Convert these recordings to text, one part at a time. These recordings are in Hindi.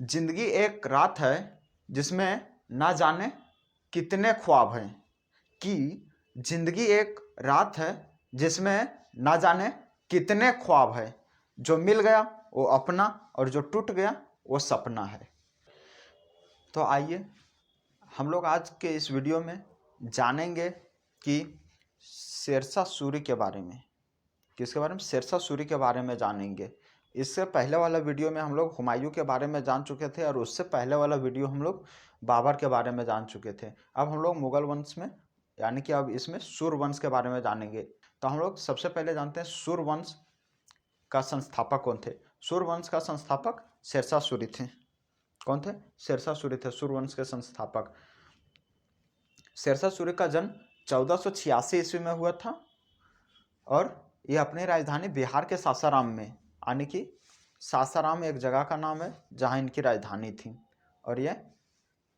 जिंदगी एक रात है जिसमें ना जाने कितने ख्वाब हैं। कि जिंदगी एक रात है जिसमें ना जाने कितने ख्वाब है। जो मिल गया वो अपना और जो टूट गया वो सपना है। तो आइए हम लोग आज के इस वीडियो में जानेंगे कि शेरशाह सूरी के बारे में। किसके बारे में? शेरशाह सूरी के बारे में जानेंगे। इससे पहले वाला वीडियो में हम लोग हुमायूं के बारे में जान चुके थे और उससे पहले वाला वीडियो हम लोग बाबर के बारे में जान चुके थे। अब हम लोग मुगल वंश में यानी कि अब इसमें सूर्यवंश के बारे में जानेंगे। तो हम लोग सबसे पहले जानते हैं सूर्यवंश का संस्थापक कौन थे। सूर्यवंश का संस्थापक शेरशाह सूरी थे। कौन थे? शेरशाह सूरी थे सूर्यवंश के संस्थापक। शेरशाह सूरी का जन्म 1486 ईस्वी में हुआ था और ये अपनी राजधानी बिहार के सासाराम में, यानी कि सासाराम एक जगह का नाम है जहाँ इनकी राजधानी थी। और ये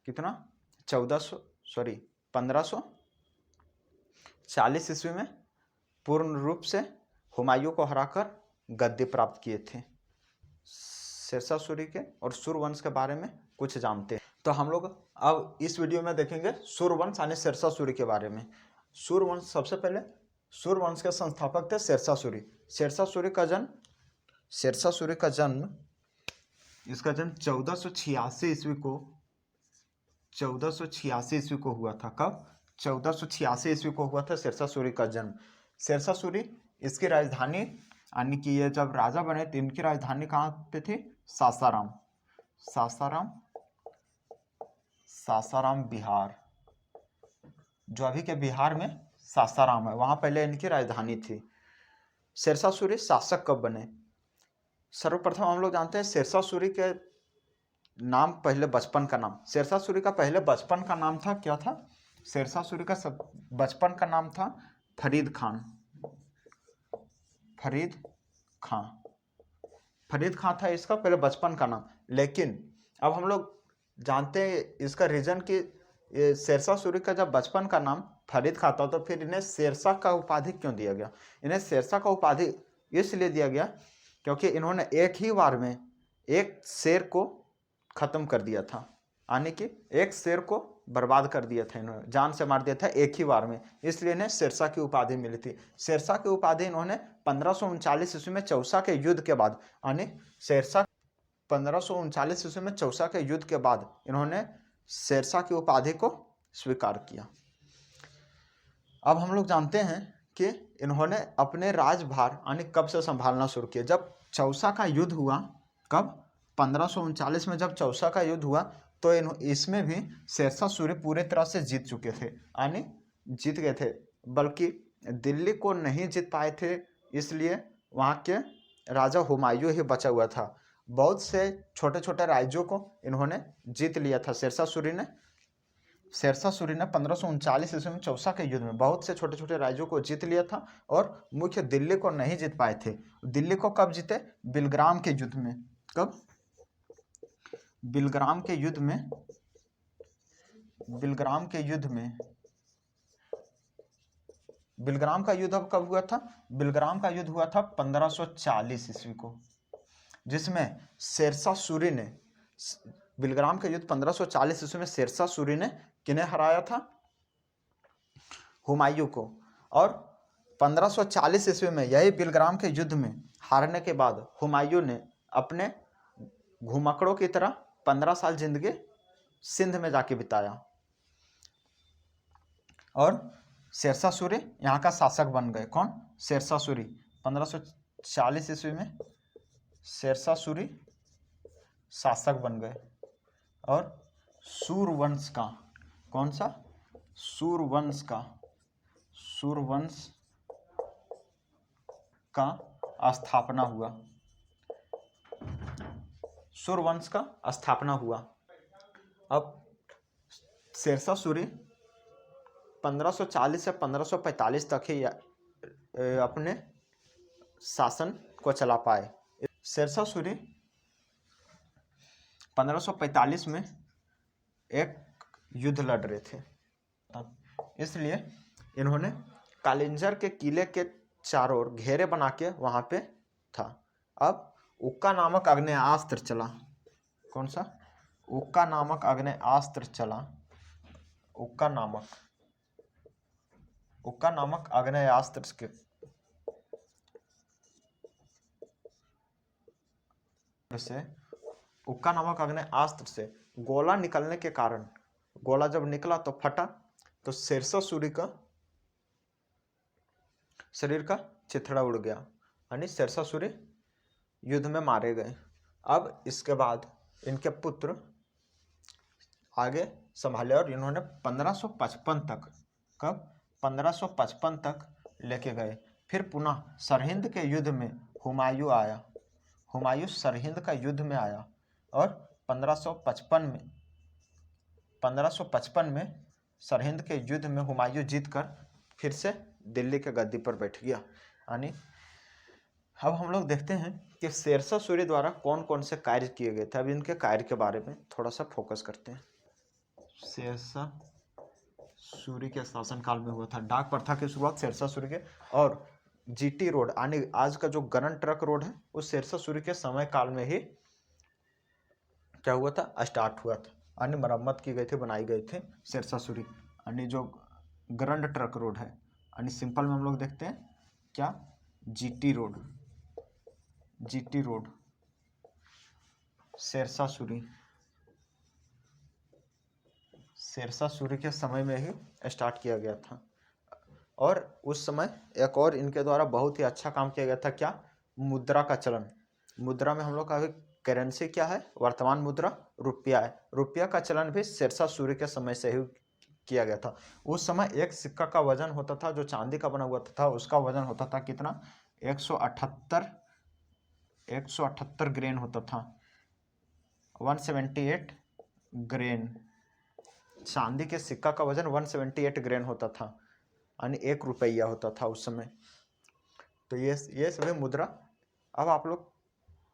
कितना 1540 ईस्वी में पूर्ण रूप से हुमायूं को हराकर गद्दी प्राप्त किए थे। शेरशाह सूरी के और सूर्यवंश के बारे में कुछ जानते हैं। तो हम लोग अब इस वीडियो में देखेंगे सूर्यवंश यानी शेरशाह सूरी के बारे में। सूर्यवंश, सबसे पहले सूर्यवंश के संस्थापक थे शेरशाह सूरी। शेरशाह सूरी का जन्म इसका जन्म 1486 ईस्वी को 1486 ईस्वी को हुआ था। कब? 1486 ईस्वी को हुआ था शेरशाह सूरी का जन्म। शेरशाह सूरी, इसकी राजधानी यानी कि ये जब राजा बने तो इनकी राजधानी कहाँ पे थी? सासाराम बिहार, जो अभी के बिहार में सासाराम है, वहां पहले इनकी राजधानी थी। शेरशाह सूरी शासक कब बने? सर्वप्रथम हम लोग जानते हैं शेरशाह सूरी के नाम, पहले बचपन का नाम। शेरशाह सूरी का पहले बचपन का नाम था, क्या था? शेरशाह सूरी का बचपन का नाम था फरीद खां था इसका पहले बचपन का नाम। लेकिन अब हम लोग जानते हैं इसका रीजन कि शेरशाह सूरी का जब बचपन का नाम फरीद खां था तो फिर इन्हें शेरशाह का उपाधि क्यों दिया गया? इन्हें शेरशाह का उपाधि इसलिए दिया गया क्योंकि इन्होंने एक ही बार में एक शेर को खत्म कर दिया था, यानी कि एक शेर को बर्बाद कर दिया था, इन्होंने जान से मार दिया था एक ही बार में, इसलिए इन्हें शेरशाह की उपाधि मिली थी। शेरशाह की उपाधि इन्होंने 1539 ईस्वी में चौसा के युद्ध के बाद, यानी शेरशाह 1539 ईस्वी में चौसा के युद्ध के बाद इन्होंने शेरशाह की उपाधि को स्वीकार किया। अब हम लोग जानते हैं कि इन्होंने अपने राजभार यानी कब से संभालना शुरू किया? जब चौसा का युद्ध हुआ। कब? 1539 में जब चौसा का युद्ध हुआ तो इसमें भी शेरशाह सूरी पूरी तरह से जीत चुके थे, यानी जीत गए थे, बल्कि दिल्ली को नहीं जीत पाए थे, इसलिए वहाँ के राजा हुमायूं ही बचा हुआ था। बहुत से छोटे छोटे राज्यों को इन्होंने जीत लिया था। शेरशाह सूरी ने 1539 ईस्वी में चौसा के युद्ध में बहुत से छोटे छोटे राज्यों को जीत लिया था और मुख्य दिल्ली को नहीं जीत पाए थे। दिल्ली को कब जीते? बिलग्राम के युद्ध में। कब? बिलग्राम का युद्ध अब कब हुआ था? बिलग्राम का युद्ध हुआ था 1540 ईस्वी को, जिसमें शेरशाह सूरी ने, बिलग्राम का युद्ध 1540 ईस्वी में शेरशाह सूरी ने किन्हें हराया था? हुमायूं को। और 1540 ईस्वी में यही बिलग्राम के युद्ध में हारने के बाद हुमायूं ने अपने घुमक्कड़ों की तरह 15 साल जिंदगी सिंध में जाके बिताया और शेरशाह सूरी यहाँ का शासक बन गए। कौन? शेरशाह सूरी। 1540 ईस्वी में शेरशाह सूरी शासक बन गए और सूर्यवंश का, कौन सा? सूर्यवंश का स्थापना हुआ। सूर्यवंश का स्थापना हुआ। अब शेरशाह सूरी 1540 से 1545 तक ही अपने शासन को चला पाए। शेरशाह सूरी 1545 में एक युद्ध लड़ रहे थे, इसलिए इन्होंने कालिंजर के किले के चारों ओर घेरे बना के वहां पे था। अब उक्का नामक आग्नेयास्त्र चला। कौन सा, उक्का नामक आग्नेयास्त्र चला, उक्का नामक आग्नेयास्त्र के से उक्का नामक आग्नेयास्त्र से गोला निकलने के कारण, गोला जब निकला तो फटा, तो शेरशाह सूरी का शरीर का चिथड़ा उड़ गया, यानी शेरशाह सूरी युद्ध में मारे गए। अब इसके बाद इनके पुत्र आगे संभाले और इन्होंने 1555 तक, कब 1555 तक लेके गए। फिर पुनः सरहिंद के युद्ध में हुमायूं आया, हुमायूं सरहिंद का युद्ध में आया और 1555 में सरहिंद के युद्ध में हुमायूं जीतकर फिर से दिल्ली के गद्दी पर बैठ गया। यानी अब हम लोग देखते हैं कि शेरशाह सूरी द्वारा कौन कौन से कार्य किए गए थे। अब इनके कार्य के बारे में थोड़ा सा फोकस करते हैं। शेरशाह सूरी के शासनकाल में हुआ था डाक प्रथा की शुरुआत शेरशाह सूरी के, और जीटी रोड यानी आज का जो गरन ट्रक रोड है उस शेरशाह सूरी के समय काल में ही क्या हुआ था, स्टार्ट हुआ था, यानी मरम्मत की गई थी, बनाई गई थे शेरशाह सूरी, यानी जो गरंड ट्रक रोड है, यानी सिंपल में हम लोग देखते हैं क्या, GT road, GT road Shershah Suri के समय में ही स्टार्ट किया गया था। और उस समय एक और इनके द्वारा बहुत ही अच्छा काम किया गया था, क्या, मुद्रा का चलन। मुद्रा में हम लोग का करेंसी क्या है, वर्तमान मुद्रा रुपया है। रुपया का चलन भी शेरशाह सूरी के समय से ही किया गया था। उस समय एक सिक्का का वजन होता था, जो चांदी का बना हुआ था उसका वजन होता था कितना, 178 ग्रेन होता था, 178 ग्रेन। चांदी के सिक्का का वजन 178 ग्रेन होता था, यानी 1 रुपया होता था उस समय। तो ये सभी मुद्रा। अब आप लोग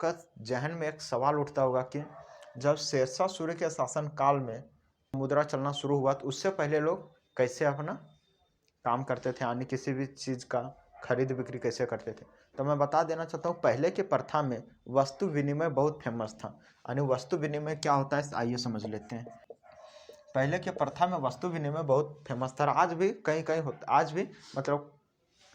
का जहन में एक सवाल उठता होगा कि जब शेरशाह सूरी के शासन काल में मुद्रा चलना शुरू हुआ तो उससे पहले लोग कैसे अपना काम करते थे, यानी किसी भी चीज़ का खरीद बिक्री कैसे करते थे। तो मैं बता देना चाहता हूँ, पहले की प्रथा में वस्तु विनिमय बहुत फेमस था। यानी वस्तु विनिमय क्या होता है आइए समझ लेते हैं। पहले की प्रथा में वस्तु विनिमय बहुत फेमस था, आज भी कहीं कहीं होता, आज भी मतलब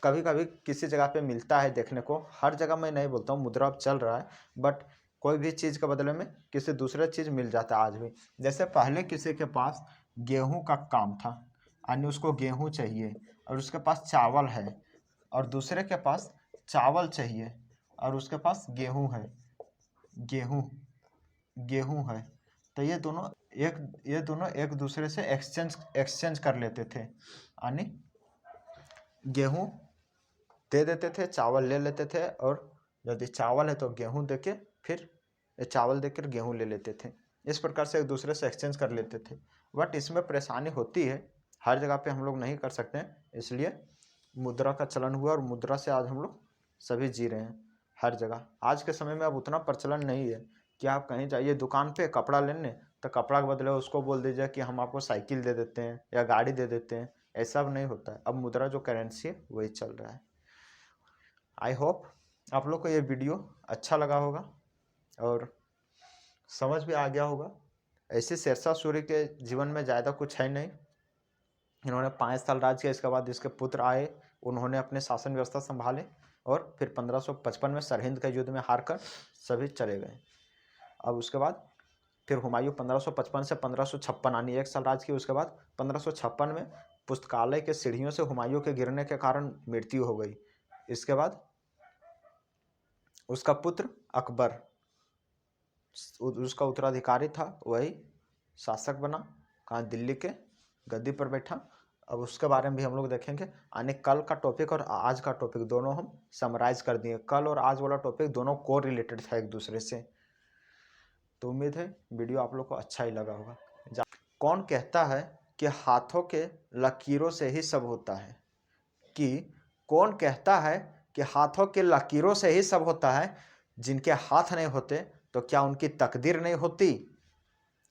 कभी कभी किसी जगह पे मिलता है देखने को, हर जगह मैं नहीं बोलता हूँ, मुद्रा अब चल रहा है, बट कोई भी चीज़ के बदले में किसी दूसरे चीज़ मिल जाता है आज भी। जैसे पहले किसी के पास गेहूँ का काम था, यानी उसको गेहूँ चाहिए और उसके पास चावल है, और दूसरे के पास चावल चाहिए और उसके पास गेहूँ है, गेहूँ है, तो ये दोनों एक दूसरे से एक्सचेंज कर लेते थे, यानी गेहूँ दे देते थे, चावल ले लेते थे, और यदि चावल है तो गेहूँ देके फिर चावल देकर गेहूँ ले लेते थे। इस प्रकार से एक दूसरे से एक्सचेंज कर लेते थे। बट इसमें परेशानी होती है, हर जगह पे हम लोग नहीं कर सकते हैं, इसलिए मुद्रा का चलन हुआ और मुद्रा से आज हम लोग सभी जी रहे हैं हर जगह। आज के समय में अब उतना प्रचलन नहीं है कि आप कहीं जाइए दुकान पे कपड़ा लेने, तो कपड़ा के बदले उसको बोल दीजिए कि हम आपको साइकिल दे देते हैं या गाड़ी दे देते हैं, ऐसा अब नहीं होता है। अब मुद्रा जो करेंसी है वही चल रहा है। आई होप आप लोग को ये वीडियो अच्छा लगा होगा और समझ भी आ गया होगा। ऐसे शेरशाह सूरी के जीवन में ज़्यादा कुछ है नहीं, इन्होंने 5 साल राज किया, इसके बाद इसके पुत्र आए, उन्होंने अपने शासन व्यवस्था संभाले और फिर 1555 में सरहिंद के युद्ध में हारकर सभी चले गए। अब उसके बाद फिर हुमायूं 1555 से 1556 यानी 1 साल राज की। उसके बाद 1556 में पुस्तकालय के सीढ़ियों से हुमायूं के गिरने के कारण मृत्यु हो गई। इसके बाद उसका पुत्र अकबर उसका उत्तराधिकारी था, वही शासक बना, कहाँ, दिल्ली के गद्दी पर बैठा। अब उसके बारे में भी हम लोग देखेंगे, यानी कल का टॉपिक और आज का टॉपिक दोनों हम समराइज कर दिए। कल और आज वाला टॉपिक दोनों को रिलेटेड था एक दूसरे से। तो उम्मीद है वीडियो आप लोग को अच्छा ही लगा होगा। कौन कहता है कि हाथों के लकीरों से ही सब होता है, कि कौन कहता है कि हाथों के लकीरों से ही सब होता है, जिनके हाथ नहीं होते तो क्या उनकी तकदीर नहीं होती।